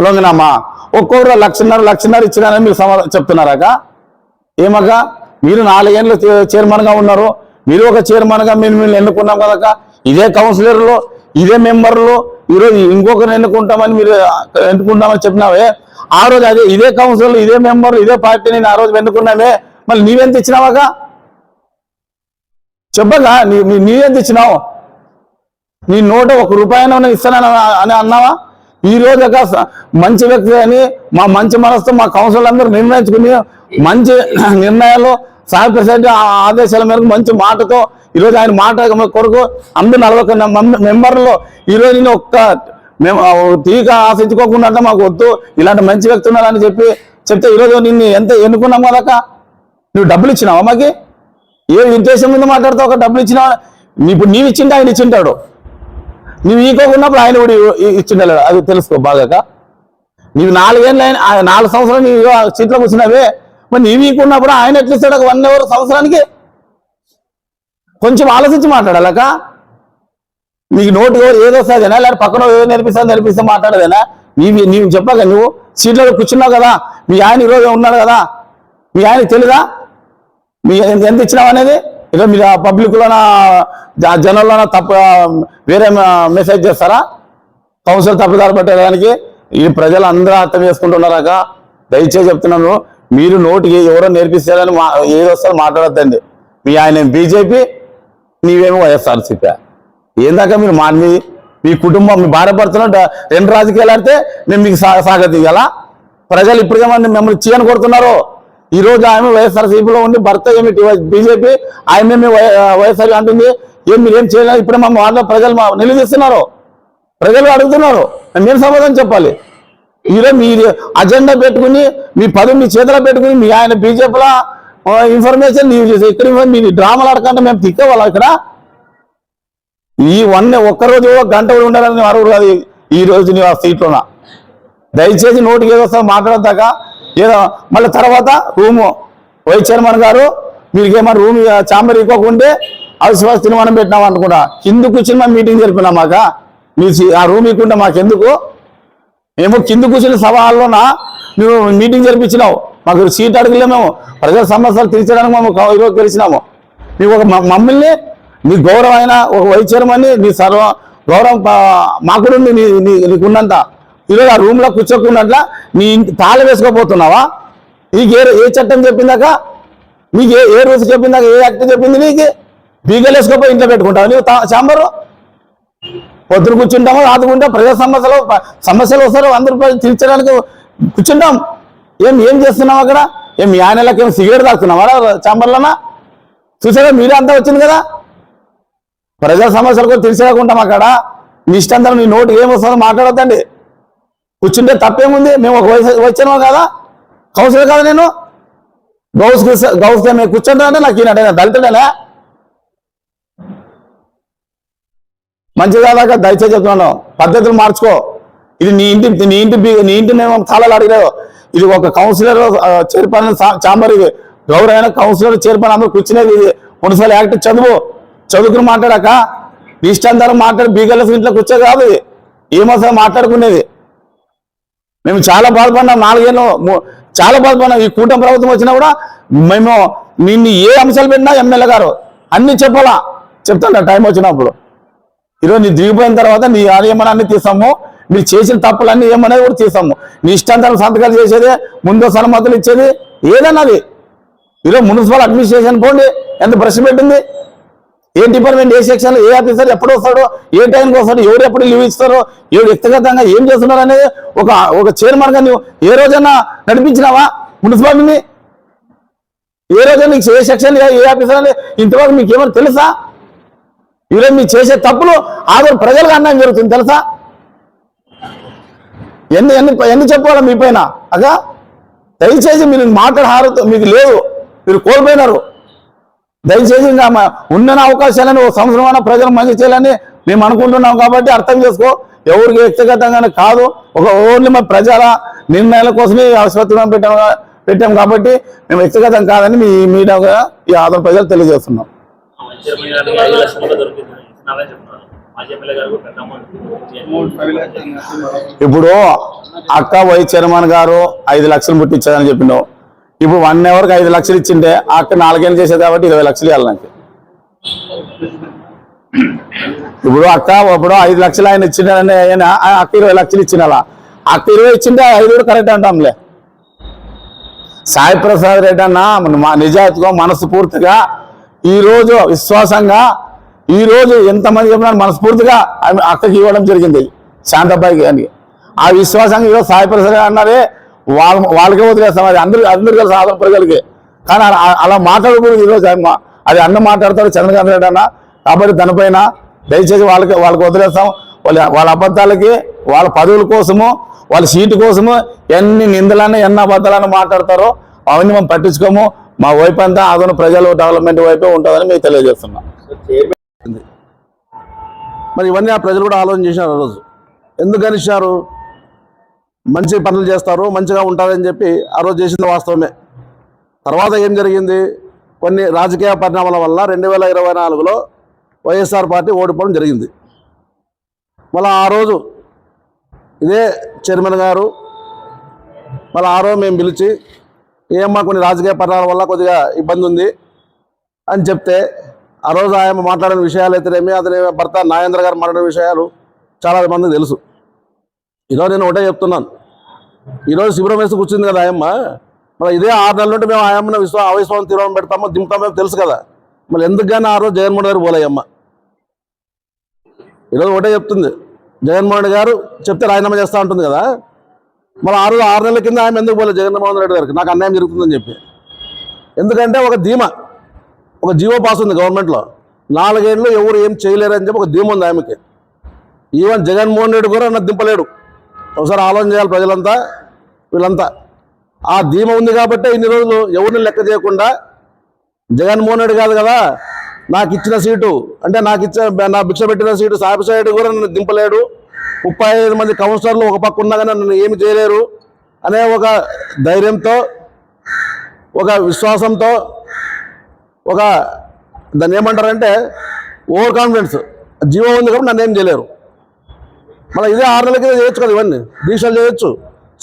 లొంగినామా? ఒక్కొక్కరు 1,00,000 ఇచ్చినారని మీరు చెప్తున్నారాక? ఏమక మీరు 4 ఏళ్ళు చైర్మన్గా ఉన్నారు. మీరు ఒక చైర్మన్గా మేము ఎన్నుకున్నాం కదక. ఇదే కౌన్సిలర్లు ఇదే మెంబర్లు ఈరోజు ఇంకొకరిని ఎన్నుకుంటామని చెప్పినావే. ఆ రోజు అదే ఇదే కౌన్సిలర్లు ఇదే మెంబర్లు ఇదే పార్టీని ఆ రోజు ఎన్నుకున్నామే. మళ్ళీ నీవెంత ఇచ్చినావాక చెప్పగా? నీవెంత ఇచ్చినావు? నీ నోట ₹1 ఇస్తానని అని అన్నావా? ఈ రోజు మంచి వ్యక్తి అని మా మంచి మనసుతో మా కౌన్సిలర్ అందరూ నిర్ణయించుకుని మంచి నిర్ణయాలు సాయి ప్రెసిడెంట్ ఆదేశాల మేరకు మంచి మాటతో ఈరోజు ఆయన మాట కొరకు అందరూ 41 మెంబర్లు ఈరోజు నేను మేము టీకా ఆశించుకోకుండా అంటే మాకు వద్దు ఇలాంటి మంచి వ్యక్తి ఉన్నారని చెప్తే ఈరోజు నిన్ను ఎంత ఎన్నుకున్నాం కదక. నువ్వు డబ్బులు ఇచ్చినావా? మాకి ఏ ఉద్దేశం మీద మాట్లాడుతావు? ఒక డబ్బులు ఇచ్చినావా? ఇప్పుడు నీవు ఇచ్చింటే ఆయన ఇచ్చింటాడు. నువ్వు ఈకోకున్నప్పుడు ఆయన కూడా ఇచ్చిండాలి. అది తెలుసుకో బాగా. నీవు 4 ఏళ్ళు 4 సంవత్సరాలు నీవు సీట్లో కూర్చున్నావే, మరి నీవు ఈకున్నప్పుడు ఆయన ఎట్లా ఇస్తాడు? 1 అవర్ సంవత్సరానికి కొంచెం ఆలోచించి మాట్లాడాలక. నీకు నోటు ఏదో వస్తుందేనా లేదా పక్కన ఏదో నేర్పిస్తే మాట్లాడదేనా? నీవు చెప్పాక నువ్వు సీట్లో కూర్చున్నావు కదా, మీ ఆయన ఈరోజు ఉన్నాడు కదా, మీ ఆయన తెలీదా మీ ఎంత ఇచ్చినావు అనేది? ఇక మీరు పబ్లిక్లోన జనంలోన వేరే మెసేజ్ చేస్తారా? కౌన్సిల్ తప్పుదారి పట్టేదానికి ఈ ప్రజలు అందరూ అర్థం చేసుకుంటున్నారాక. దయచేసి చెప్తున్నాను, మీరు నోటికి ఎవరో నేర్పిస్తారని ఏదో వస్తారు మాట్లాడద్దండి. మీ ఆయన బీజేపీ, నీవేమో వైఎస్ఆర్సీపీ. ఏందాక మీరు మీ కుటుంబం మీ భార్య భర్తలు 2 రాజకీయాలు ఆడితే మేము మీకు సాగతీయాల? ప్రజలు ఇప్పటికే మిమ్మల్ని చీయని కొడుతున్నారు. ఈ రోజు ఆమె వైఎస్ఆర్సీపీలో ఉండి భర్త ఏమి బీజేపీ, ఆమె వైఎస్ఆర్ అంటుంది. మీరేం చేయలేదు. ఇప్పుడు మా వాళ్ళ ప్రజలు నిలదీస్తున్నారు, ప్రజలు అడుగుతున్నారు, మేము సమాధానం చెప్పాలి. ఈరోజు మీ అజెండా పెట్టుకుని మీ పదవి మీ చేతిలో పెట్టుకుని మీ ఆయన బీజేపీలో ఇన్ఫర్మేషన్ ఇక్కడ మీ డ్రామాలు ఆడకుండా మేము తిక్కవాళ్ళం ఇక్కడ. ఈ ఒక్కరోజు 1 గంట కూడా ఉండాలని అడుగు కాదు ఈ రోజు నీ ఆ సీట్లోన. దయచేసి నోటికి ఏదో వస్తా మాట్లాడదాక ఏదో మళ్ళీ తర్వాత రూము వైస్ చైర్మన్ గారు మీకు ఏమన్నా రూమ్ ఛాంబర్ ఇవ్వకుంటే అవిశ్వాస తీర్మానం పెట్టినాం అనుకుంటా. కింద కూర్చుని మేము మీటింగ్ జరిపినాం. మాక మీరు ఆ రూమ్ ఇవ్వకుండా మాకెందుకు? మేము కింద కూర్చుని సభలోన నువ్వు మీటింగ్ జరిపించినావు. మాకు సీట్ అడగలే. మేము ప్రజల సమస్యలు తీర్చడానికి మేము ఈరోజు గెలిచినాము. నీవు ఒక మమ్మల్ని నీ గౌరవమైన ఒక వైస్ చైర్మన్ నీ గౌరవం మాకు నీకున్నంత ఈరోజు ఆ రూమ్లో కూర్చోకున్నట్ల నీ ఇంటి తాళం వేసుకోపోతున్నావా? నీకు ఏ చట్టం చెప్పిందాక? నీకు ఏ రూల్స్ చెప్పిందాక? ఏ యాక్ట్ చెప్పింది నీకు? బీగలు వేసుకోపోయి ఇంట్లో పెట్టుకుంటావు నీవు చాంబరు? పొద్దున కూర్చుంటామో ఆదుకుంటాం, ప్రజా సమస్యలు వస్తారు, అందరూ తీర్చడానికి కూర్చుంటాం. ఏం చేస్తున్నాం అక్కడ? మీ ఆయనలకు ఏం సిగరెట్ తాగుతున్నావా చాంబర్లోనా? చూసారా మీరే అంతా వచ్చింది కదా. ప్రజా సమస్యలు కూడా తెలిసేకుంటాం అక్కడ. మీ ఇష్టంతరం నీ నోటు ఏమొస్తుందో మాట్లాడొద్దండి. కూర్చుంటే తప్పేముంది? మేము ఒక వచ్చినామో కదా, కౌన్సిలర్ కదా నేను. గౌస్కి మేము కూర్చుంటా అంటే నాకు ఈయన దళితుడేనా? మంచి కాదాక దయచేసి చెప్తున్నాను, పద్ధతులు మార్చుకో. ఇది నీ ఇంటి మేము చాలా అడిగావు. ఇది ఒక కౌన్సిలర్ చైర్పర్సన్ చాంబర్, ఇది గౌరవైన కౌన్సిలర్ చైర్పర్సన్ అందరూ కూర్చునేది. ఇది మున్సిపల్ యాక్ట్ చదువుకుని మాట్లాడాక నీ ఇష్టాంతరం మాట్లాడి బీగల్స్ ఇంట్లో కూర్చో కాదు. ఇది ఏమోసారి మాట్లాడుకునేది. మేము చాలా బాధపడినాం, 4 ఏళ్ళు చాలా బాధపడినాం. ఈ కూటమి ప్రభుత్వం వచ్చినా కూడా మేము నిన్ను ఏ అంశాలు పెట్టినా ఎమ్మెల్యే గారు అన్ని చెప్పాలా, చెప్తాను టైం వచ్చినప్పుడు. ఈరోజు నీ దిగిపోయిన తర్వాత నీ ఏమన్నా తీసాము, మీరు చేసిన తప్పులన్నీ ఏమనేది కూడా తీసాము. నీ ఇష్టాంతరం సంతకాలు చేసేది, ముందు అనుమతులు ఇచ్చేది ఏదన్నది. ఈరోజు మున్సిపల్ అడ్మినిస్ట్రేషన్ పోండి, ఎంత ప్రశ్న పెట్టింది. ఏ డిపార్ట్మెంట్, ఏ సెక్షన్, ఏ ఆఫీసర్ ఎప్పుడు వస్తాడో, ఏ టైంకి వస్తాడో, ఎవరు ఎప్పుడు లీవ్ ఇస్తారో, ఎవరు వ్యక్తిగతంగా ఏం చేస్తున్నారు అనేది ఒక చైర్మన్గా నువ్వు ఏ రోజైనా నడిపించినావా మున్సిపాలిటీని? ఏ రోజైనా నీకు ఏ సెక్షన్, ఏ ఆఫీసర్ అని ఇంతవరకు మీకు ఏమైనా తెలుసా? ఈరోజు మీరు చేసే తప్పులు ఆదరణ ప్రజలకు అన్యాయం జరుగుతుంది తెలుసా? ఎన్ని చెప్పుకోవాలి మీ పైన? అగా దయచేసి మీరు మాట్లాడే మీకు లేదు, మీరు కోల్పోయినారు. దయచేసి ఇంకా ఉన్న అవకాశాలను ఓ సంవత్సరమైన ప్రజలు మంచి చేయాలని మేము అనుకుంటున్నాం. కాబట్టి అర్థం చేసుకో. ఎవరికి వ్యక్తిగతంగానే కాదు, ఒక ఓన్లీ మా ప్రజల నిర్ణయాల కోసమే ఆసుపత్రి పెట్టాం కాబట్టి మేము వ్యక్తిగతం కాదని మీ మీడియాగా ఈ ఆంధ్ర ప్రజలు తెలియజేస్తున్నాం. ఇప్పుడు అక్క వైస్ చైర్మన్ గారు 5 లక్షలు ముట్టించారని చెప్పినావు. ఇప్పుడు 1 అవర్కి 5 లక్షలు ఇచ్చిండే అక్క 4 ఏళ్ళు చేసేది కాబట్టి 20 లక్షలు ఇవ్వాలి నాకు. ఇప్పుడు 5 లక్షలు ఆయన ఇచ్చిండే అక్క 20 లక్షలు ఇచ్చినలా, అక్క 20 ఇచ్చిండే 5 కూడా కరెక్ట్ అంటాంలే. సాయి ప్రసాద్ రెడ్డి అన్న నిజాయితీగా మనస్ఫూర్తిగా ఈరోజు విశ్వాసంగా ఈరోజు ఎంతమంది చెప్పినారు మనస్ఫూర్తిగా అక్కకి ఇవ్వడం జరిగింది శాంతబాయికి అని. ఆ విశ్వాసంగా ఈరోజు సాయి ప్రసాద్ అన్నారే వాళ్ళకే వదిలేస్తాం. అది అందరూ కలిసి సాధారణ ప్రజలకి. కానీ అలా మాట్లాడకూడదు. ఈరోజు అది అన్న మాట్లాడతాడు చంద్రకాంత్ రెడ్డి అన్న. కాబట్టి దానిపైన దయచేసి వాళ్ళకి వదిలేస్తాం. వాళ్ళ అబద్ధాలకి, వాళ్ళ పదవుల కోసము, వాళ్ళ సీటు కోసము ఎన్ని నిందలన్నా ఎన్ని అబద్ధాలన్నా మాట్లాడతారో అవన్నీ మేము పట్టించుకోము. మా వైపు అంతా ఆదరణ ప్రజలు డెవలప్మెంట్ వైపే ఉంటుందని మేము తెలియజేస్తున్నాం. మరి ఇవన్నీ ఆ ప్రజలు కూడా ఆలోచన చేశారు. ఆ రోజు ఎందుకు గణించారు? మంచి పనులు చేస్తారు, మంచిగా ఉంటారని చెప్పి ఆ రోజు చేసింది వాస్తవమే. తర్వాత ఏం జరిగింది? కొన్ని రాజకీయ పరిణామాల వల్ల 2024లో వైఎస్ఆర్ పార్టీ ఓడిపోవడం జరిగింది. మళ్ళీ ఆ రోజు ఇదే చైర్మన్ గారు మళ్ళీ ఆ రోజు మేము పిలిచి ఏమన్నా కొన్ని రాజకీయ పరిణామాల వల్ల కొద్దిగా ఇబ్బంది ఉంది అని చెప్తే ఆ రోజు ఆయన మాట్లాడిన విషయాలు అయితేనేమి, అతని భర్త నాగేంద్ర గారు మాట్లాడిన విషయాలు చాలా మందికి తెలుసు. ఈరోజు నేను ఒకటే చెప్తున్నాను, ఈరోజు శిబిరం వేసి కూర్చుంది కదా ఆయమ్మ. మరి ఇదే 6 నెలల నుండి మేము ఆయమ్మను అవిశ్వాసం తీర్మానం పెడతామో దింపుతామో తెలుసు కదా. మళ్ళీ ఎందుకు కానీ ఆ రోజు జగన్మోహన్ గారు పోలేయమ్మ. ఈరోజు ఒకటే చెప్తుంది, జగన్మోహన్ గారు చెప్తే రాజీనామా చేస్తూ ఉంటుంది కదా. మళ్ళీ ఆ రోజు 6 నెలల కింద ఆయన ఎందుకు పోలేదు జగన్మోహన్ రెడ్డి గారికి? నాకు అన్యాయం జరుగుతుందని చెప్పి. ఎందుకంటే ఒక ధీమా, ఒక జీవో పాస్ ఉంది గవర్నమెంట్లో, 4 ఏళ్ళు ఎవరు ఏం చేయలేరని చెప్పి ఒక ధీమా ఉంది ఆమెకి. ఈవెన్ జగన్మోహన్ రెడ్డి కూడా నన్ను దింపలేడు. ఒకసారి ఆలోచన చేయాలి ప్రజలంతా, వీళ్ళంతా. ఆ ధీమా ఉంది కాబట్టి ఇన్ని రోజులు ఎవరిని లెక్క చేయకుండా జగన్మోహన్ రెడ్డి కాదు కదా నాకు ఇచ్చిన సీటు, అంటే నా భిక్ష పెట్టిన సీటు సాయిప్రసాద్ కూడా నన్ను దింపలేడు, 35 మంది కౌన్సిలర్లు ఒక పక్క ఉన్నా కానీ నన్ను ఏమి చేయలేరు అనే ఒక ధైర్యంతో, ఒక విశ్వాసంతో, ఒక దాన్ని ఏమంటారంటే ఓవర్ కాన్ఫిడెన్స్ జీవో ఉంది కాబట్టి నన్ను ఏం చేయలేరు. మళ్ళీ ఇదే 6 నెలల కింద చేయొచ్చు కదా, ఇవన్నీ దీక్షలు చేయొచ్చు,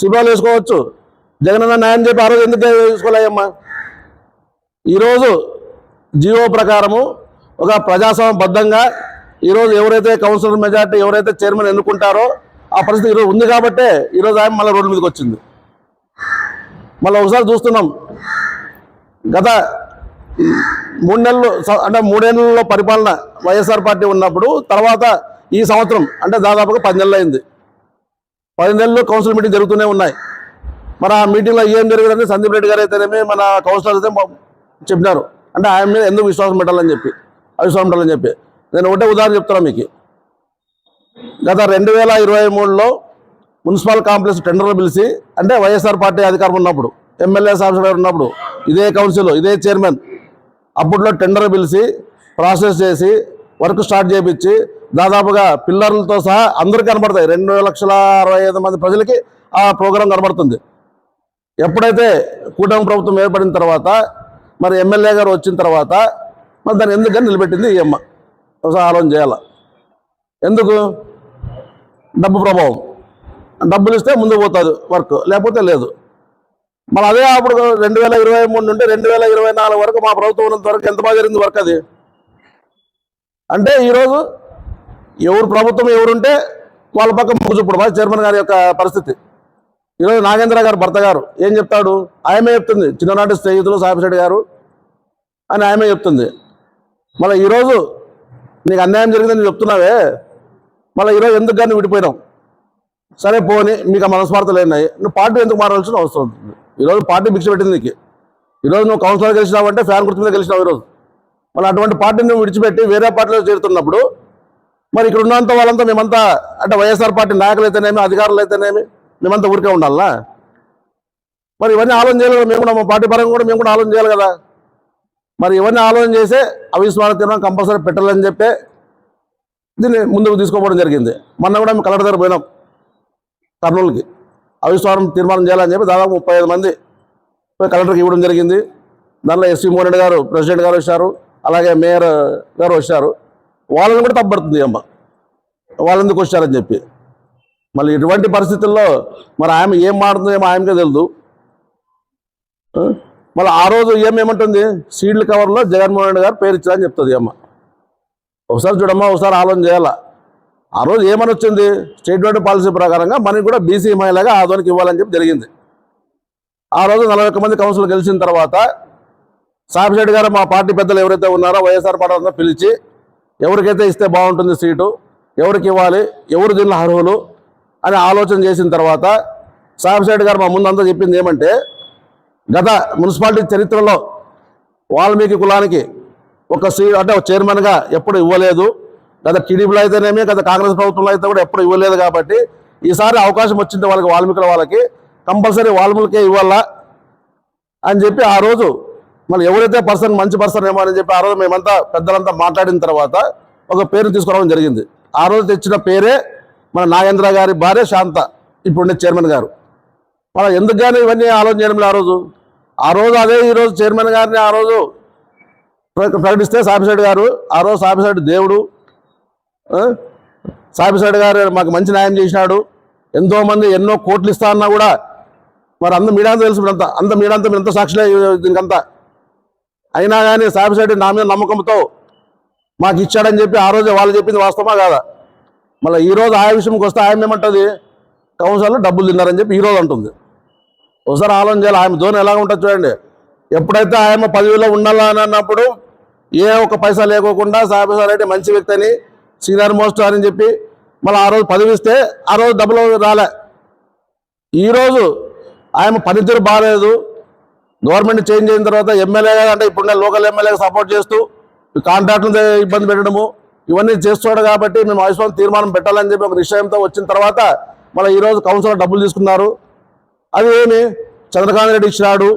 శిబిరాలు వేసుకోవచ్చు. జగనన్న న్యాయం చెప్పి ఆ రోజు ఎందుకు వేసుకోలేమ్మా? ఈరోజు జీవో ప్రకారము ఒక ప్రజాస్వామ్యబద్ధంగా ఈరోజు ఎవరైతే కౌన్సిలర్ మెజార్టీ ఎవరైతే చైర్మన్ ఎన్నుకుంటారో ఆ పరిస్థితి ఈరోజు ఉంది కాబట్టే ఈరోజు ఆయన మళ్ళీ రోడ్డు మీదకి వచ్చింది. మళ్ళీ ఒకసారి చూస్తున్నాం, గత 3 నెలలు అంటే 3 ఏళ్ళలో పరిపాలన వైఎస్ఆర్ పార్టీ ఉన్నప్పుడు తర్వాత ఈ సంవత్సరం అంటే దాదాపుగా 10 నెలలు అయింది. 10 నెలలు కౌన్సిల్ మీటింగ్ జరుగుతూనే ఉన్నాయి. మరి ఆ మీటింగ్లో ఏం జరిగిందని సందీప్ రెడ్డి గారు అయితేనేమి మన కౌన్సిలర్ అయితే చెప్పినారు, అంటే ఆయన మీద ఎందుకు అవిశ్వాసం పెట్టాలని చెప్పి నేను ఒకటే ఉదాహరణ చెప్తున్నాను మీకు. గత 2023లో మున్సిపల్ కాంప్లెక్స్ టెండర్లు పిలిచి, అంటే వైఎస్ఆర్ పార్టీ అధికారం ఉన్నప్పుడు ఎమ్మెల్యే సాబ్స్ గారు ఉన్నప్పుడు ఇదే కౌన్సిల్ ఇదే చైర్మన్ అప్పట్లో టెండర్ పిలిచి ప్రాసెస్ చేసి వర్క్ స్టార్ట్ చేయించి దాదాపుగా పిల్లర్లతో సహా అందరికీ కనబడతాయి. 2,65,000 మంది ప్రజలకి ఆ ప్రోగ్రాం కనబడుతుంది. ఎప్పుడైతే కూటమి ప్రభుత్వం ఏర్పడిన తర్వాత మరి ఎమ్మెల్యే గారు వచ్చిన తర్వాత మరి దాన్ని ఎందుకని నిలబెట్టింది ఈ అమ్మ. ఒకసారి ఆలోచన చేయాల. ఎందుకు? డబ్బు ప్రభావం. డబ్బులు ఇస్తే ముందుకు పోతుంది వర్క్, లేకపోతే లేదు. మరి అదే అప్పుడు 2023 నుండి 2024 వరకు మా ప్రభుత్వం ఉన్నంత వరకు ఎంత బాగా జరిగింది వర్క్ అది. అంటే ఈరోజు ఎవరు ప్రభుత్వం ఎవరుంటే వాళ్ళ పక్క ముగ్గుచుప్పుడు మా చైర్మన్ గారి యొక్క పరిస్థితి. ఈరోజు నాగేంద్ర గారు భర్త గారు ఏం చెప్తాడు? ఆయమే చెప్తుంది, చిన్ననాటి స్నేహితులు సాయిరెడ్డి గారు అని ఆయమే చెప్తుంది. మళ్ళీ ఈరోజు నీకు అన్యాయం జరిగిందని చెప్తున్నావే, మళ్ళీ ఈరోజు ఎందుకు కానీ విడిపోయినావు? సరే పోని, మీకు ఆ మనస్వార్థలు ఉన్నాయి, నువ్వు పార్టీ ఎందుకు మారాల్సిన అవసరం ఉంటుంది. ఈరోజు పార్టీ భిక్ష పెట్టింది నీకు. ఈరోజు నువ్వు కౌన్సిలర్ గెలిచినావు అంటే ఫ్యాన్ గుర్తు మీద గెలిచినావు ఈరోజు. మళ్ళీ అటువంటి పార్టీని నువ్వు విడిచిపెట్టి వేరే పార్టీలో చేరుతున్నప్పుడు మరి ఇక్కడ ఉన్నంత వాళ్ళంతా మేమంతా అంటే వైఎస్ఆర్ పార్టీ నాయకులు అయితేనేమి అధికారులు అయితేనేమి మేమంతా ఊరికే ఉండాలా? మరి ఇవన్నీ ఆలోచన చేయాలి కదా. మేము కూడా మా పార్టీ పరంగా కూడా మేము కూడా ఆలోచన చేయాలి కదా. మరి ఇవన్నీ ఆలోచన చేసే అవిశ్వాస తీర్మానం కంపల్సరీ పెట్టాలని చెప్పి దీన్ని ముందుకు తీసుకోవడం జరిగింది. మొన్న కూడా మేము కలెక్టర్ దగ్గర పోయినాం కర్నూలుకి, అవిశ్వాసం తీర్మానం చేయాలని చెప్పి దాదాపు 35 మంది కలెక్టర్కి ఇవ్వడం జరిగింది. దానిలో ఎస్వి మోహన్ గారు ప్రెసిడెంట్ గారు వచ్చారు, అలాగే మేయర్ గారు వచ్చారు. వాళ్ళని కూడా తప్పబడుతుంది అమ్మ, వాళ్ళు ఎందుకు వచ్చారని చెప్పి. మళ్ళీ ఇటువంటి పరిస్థితుల్లో మరి ఆమె ఏం మారుతుందో ఏమో ఆయనకే తెలియదు. మళ్ళీ ఆ రోజు ఏమేమంటుంది, సీడ్ల కవర్లో జగన్మోహన్ రెడ్డి గారు పేరు ఇచ్చారని చెప్తుంది అమ్మ. ఒకసారి చూడమ్మా, ఒకసారి ఆలోచన చేయాలా. ఆ రోజు ఏమని వచ్చింది, స్టేట్ బోర్డు పాలసీ ప్రకారంగా మనకి కూడా బీసీ మహిళగా ఆదోనికి ఇవ్వాలని చెప్పి జరిగింది. ఆ రోజు 41 మంది కౌన్సిల్ గెలిచిన తర్వాత సాయిరెడ్డి గారు మా పార్టీ పెద్దలు ఎవరైతే ఉన్నారో వైఎస్ఆర్ పార్టీ అంతా పిలిచి ఎవరికైతే ఇస్తే బాగుంటుంది సీటు, ఎవరికి ఇవ్వాలి, ఎవరు దీనిలో అర్హులు అని ఆలోచన చేసిన తర్వాత సాయిరెడ్డి గారు మా ముందంతా చెప్పింది ఏమంటే, గత మున్సిపాలిటీ చరిత్రలో వాల్మీకి కులానికి ఒక సీట్ అంటే ఒక చైర్మన్గా ఎప్పుడు ఇవ్వలేదు. గత టీడీపీలో అయితేనేమి గత కాంగ్రెస్ ప్రభుత్వంలో అయితే కూడా ఎప్పుడు ఇవ్వలేదు. కాబట్టి ఈసారి అవకాశం వచ్చింది వాళ్ళకి, వాల్మీకుల వాళ్ళకి కంపల్సరీ వాల్మీకికే ఇవ్వాలా అని చెప్పి ఆ రోజు మళ్ళీ ఎవరైతే పర్సన్ మంచి పర్సన్ ఏమో అని చెప్పి ఆ రోజు మేమంతా పెద్దలంతా మాట్లాడిన తర్వాత ఒక పేరు తీసుకురావడం జరిగింది. ఆ రోజు తెచ్చిన పేరే మన నాగేంద్ర గారి భార్య శాంత, ఇప్పుడు చైర్మన్ గారు. మన ఎందుకు కానీ ఇవన్నీ ఆలోచన చేయడం లేదు. ఆ రోజు అదే ఈరోజు చైర్మన్ గారిని ఆ రోజు ప్రకటిస్తే సాయిరెడ్డి గారు, ఆ రోజు సాయిరెడ్డి దేవుడు, సాయిరెడ్డి గారు మాకు మంచి న్యాయం చేసినాడు, ఎంతోమంది ఎన్నో కోట్లు ఇస్తా అన్నా కూడా మరి అంత మీడియాతో తెలుసు, అంత మీడియాతో మీరు ఎంత సాక్షులే దీనికంతా. అయినా కానీ సాయిరెడ్డి నా మీద నమ్మకంతో మాకు ఇచ్చాడని చెప్పి ఆ రోజు వాళ్ళు చెప్పింది వాస్తవమా కాదా? మళ్ళీ ఈరోజు ఆ విషయంకి వస్తే ఆయన ఏమంటుంది, కౌన్సిలర్లు డబ్బులు తిన్నారని చెప్పి ఈరోజు అంటుంది. ఒకసారి ఆలోచన చేయాలి. ఆమె ధోరణి ఎలాగ ఉంటుంది చూడండి. ఎప్పుడైతే ఆయన పదవిలో ఉండాలని అన్నప్పుడు ఏ ఒక్క పైసా లేకోకుండా సాయిరెడ్డి మంచి వ్యక్తి అని సీనియర్ మోస్ట్ అని చెప్పి మళ్ళీ ఆ రోజు పదవి ఇస్తే ఆ రోజు డబ్బులు రాలే. ఈరోజు ఆయన పనితీరు బాగాలేదు. గవర్నమెంట్ చేంజ్ అయిన తర్వాత ఎమ్మెల్యే అంటే ఇప్పుడు లోకల్ ఎమ్మెల్యేగా సపోర్ట్ చేస్తూ కాంట్రాక్టులు ఇబ్బంది పెట్టడము ఇవన్నీ చేస్తున్నాడు. కాబట్టి మేము అవిశ్వాసం తీర్మానం పెట్టాలని చెప్పి ఒక నిశ్చయంతో వచ్చిన తర్వాత మళ్ళీ ఈరోజు కౌన్సిలర్ డబ్బులు తీసుకున్నారు. అది ఏమి చంద్రకాంత్ రెడ్డి ఇచ్చినాడు,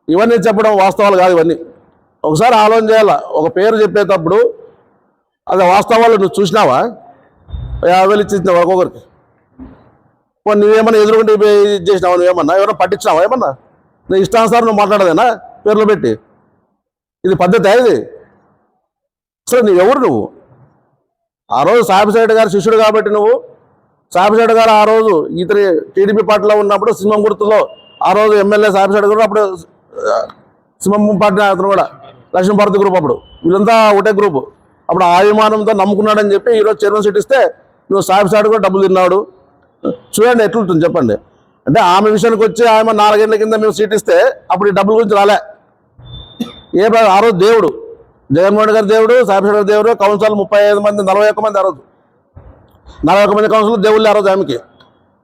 ఇవన్నీ చెప్పడం వాస్తవాలు కాదు. ఇవన్నీ ఒకసారి ఆలోచన చేయాల. ఒక పేరు చెప్పేటప్పుడు అది వాస్తవాలు నువ్వు చూసినావా? 50,000 ఇచ్చేసినావు ఒక్కొక్కరికి. నువ్వేమన్నా ఎదురుకుంటే ఇది చేసినావా? నువ్వేమన్నా ఎవరైనా పట్టించినావా? ఏమన్నా నీ ఇష్టానుసారం నువ్వు మాట్లాడదేనా పేర్లు పెట్టి? ఇది పద్ధతి ఇది. అసలు నువ్వు ఎవరు? నువ్వు ఆ రోజు సాయిరెడ్డి గారు శిష్యుడు కాబట్టి నువ్వు సాయిరెడ్డి గారు ఆ రోజు ఇతని టీడీపీ పార్టీలో ఉన్నప్పుడు సింహం గుర్తులో ఆ రోజు ఎమ్మెల్యే సాయిరెడ్డి గారు అప్పుడు సింహం పార్టీ అతను కూడా లక్ష్మీభారతి గ్రూప్, అప్పుడు వీళ్ళంతా ఒకటే గ్రూపు. అప్పుడు ఆ విమానంతో నమ్ముకున్నాడని చెప్పి ఈరోజు చైర్మన్ సీట్ ఇస్తే నువ్వు సాయిబ్ కూడా డబ్బులు తిన్నాడు. చూడండి ఎట్లుంటుంది చెప్పండి. అంటే ఆమె విషయానికి వచ్చి ఆమె 4 ఏళ్ల కింద మేము సీట్ ఇస్తే అప్పుడు ఈ డబ్బుల గురించి రాలే. ఆ రోజు దేవుడు జగన్మోహన్ గారి దేవుడు, సాయిబ్ గారి దేవుడు, కౌన్సిలర్ 35 మంది 41 మంది ఆ రోజు 41 మంది కౌన్సిలర్ దేవుళ్ళు ఆ రోజు ఆమెకి.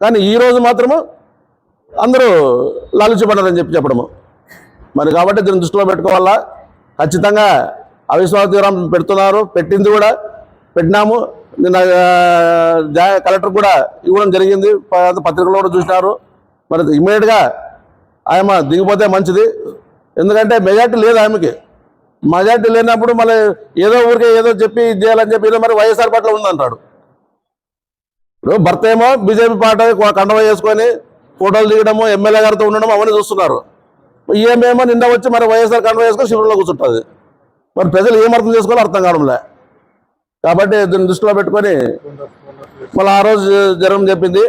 కానీ ఈ రోజు మాత్రము అందరూ లాలుచిపడ్డారని చెప్పడము మరి. కాబట్టి దీన్ని దృష్టిలో పెట్టుకోవాలా. ఖచ్చితంగా అవిశ్వాస తీర్మానం పెడుతున్నారు, పెట్టింది కూడా, పెట్టినాము. నిన్న కలెక్టర్ కూడా ఇవ్వడం జరిగింది, పత్రికలో కూడా చూసినారు. మరి ఇమీడియట్గా ఆమె దిగిపోతే మంచిది. ఎందుకంటే మెజార్టీ లేదు ఆమెకి. మెజార్టీ లేనప్పుడు మళ్ళీ ఏదో ఊరికే ఏదో చెప్పి ఇది చేయాలని చెప్పి ఏదో మరి వైఎస్ఆర్ పార్టీలో ఉందంటాడు. ఇప్పుడు భర్త ఏమో బీజేపీ పార్టీ కండవ చేసుకొని ఫోటోలు దిగడము, ఎమ్మెల్యే గారితో ఉండడం అవన్నీ చూస్తున్నారు. ఈమెమో నిన్న వచ్చి మరి వైఎస్ఆర్ కండవ వేసుకొని శిబిరంలో కూర్చుంటుంది. మరి ప్రజలు ఏం అర్థం చేసుకోవాలో అర్థం కావడంలే. కాబట్టి దీన్ని దృష్టిలో పెట్టుకొని మళ్ళీ ఆ రోజు జరగడం చెప్పింది.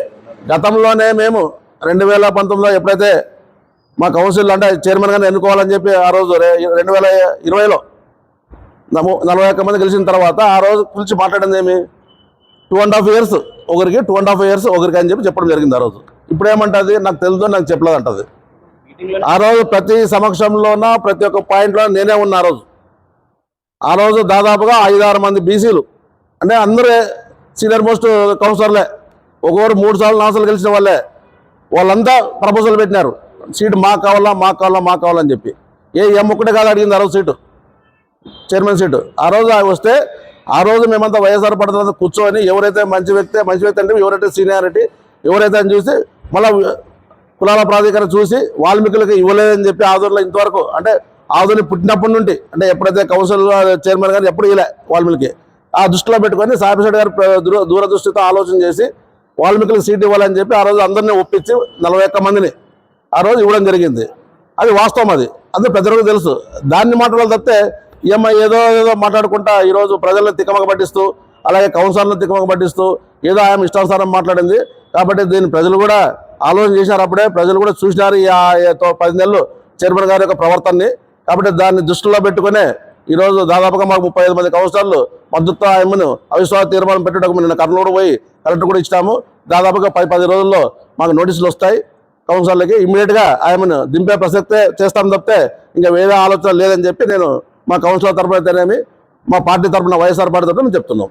గతంలోనే మేము 2019లో ఎప్పుడైతే మా కౌన్సిల్ అంటే చైర్మన్ గారిని ఎన్నుకోవాలని చెప్పి ఆ రోజు 2020లో 41 మంది గెలిచిన తర్వాత ఆ రోజు పిలిచి మాట్లాడింది ఏమి 2.5 years ఒకరికి, 2.5 years ఒకరికి అని చెప్పి చెప్పడం జరిగింది ఆ రోజు. ఇప్పుడు ఏమంటుంది, నాకు తెలుసు నాకు చెప్పలేదు అంటది. ఆ రోజు ప్రతి సమక్షంలోన ప్రతి ఒక్క పాయింట్లో నేనే ఉన్నా. ఆ రోజు దాదాపుగా 5-6 మంది బీసీలు అంటే అందరూ సీనియర్ మోస్ట్ కౌన్సిలర్లే, ఒక్కొక్కరు 3 సార్లు 4 సార్లు గెలిచిన వాళ్ళే. వాళ్ళంతా ప్రపోజల్ పెట్టినారు, సీటు మాకు కావాలా మాకు కావాలా మాకు కావాలని చెప్పి. ఒక్కటే కాదు అడిగింది ఆ రోజు సీటు, చైర్మన్ సీటు. ఆ రోజు వస్తే ఆ రోజు మేమంతా వైఎస్ఆర్ పడుతున్న కూర్చొని ఎవరైతే మంచి వ్యక్తి అంటే ఎవరైతే సీనియారిటీ ఎవరైతే అని చూసి మళ్ళీ కులాల ప్రాధికారం చూసి వాల్మీకులకు ఇవ్వలేదని చెప్పి ఆదూరులో ఇంతవరకు అంటే ఆదూరు పుట్టినప్పటి నుండి అంటే ఎప్పుడైతే కౌన్సిల్ చైర్మన్ గారు ఎప్పుడు ఇవ్వలే వాల్మీకి. ఆ దృష్టిలో పెట్టుకొని సాయిబ్ గారు దూరదృష్టితో ఆలోచన చేసి వాల్మీకులకు సీట్ ఇవ్వాలని చెప్పి ఆ రోజు అందరినీ ఒప్పించి 41 మందిని ఆ రోజు ఇవ్వడం జరిగింది. అది వాస్తవం, అది ప్రజలకు తెలుసు. దాన్ని మాట్లాడాలి తప్పితే ఏదో మాట్లాడుకుంటా ఈరోజు ప్రజలను తికమక పట్టిస్తూ అలాగే కౌన్సిలర్లను తికమక పట్టిస్తూ ఏదో ఆయన ఇష్టానుసారం మాట్లాడింది. కాబట్టి దీన్ని ప్రజలు కూడా ఆలోచన చేశారు, అప్పుడే ప్రజలు కూడా చూసినారు ఈ 10 నెలలు చైర్మన్ గారి యొక్క ప్రవర్తనని. కాబట్టి దాన్ని దృష్టిలో పెట్టుకునే ఈరోజు దాదాపుగా మాకు 35 మంది కౌన్సిలర్లు మద్దతుతో ఆయనను అవిశ్వాస తీర్మానం పెట్టడానికి నిన్న కర్నూలు పోయి కలెక్టర్ కూడా ఇచ్చాము. దాదాపుగా 10 రోజుల్లో మాకు నోటీసులు వస్తాయి కౌన్సిలర్లకి. ఇమ్మీడియట్గా ఆయనను దింపే ప్రసక్తే చేస్తాం తప్పితే ఇంకా వేరే ఆలోచన లేదని చెప్పి నేను మా కౌన్సిలర్ తరఫున అయితేనేమి మా పార్టీ తరఫున వైఎస్ఆర్ పార్టీ తరఫున మేము చెప్తున్నాం.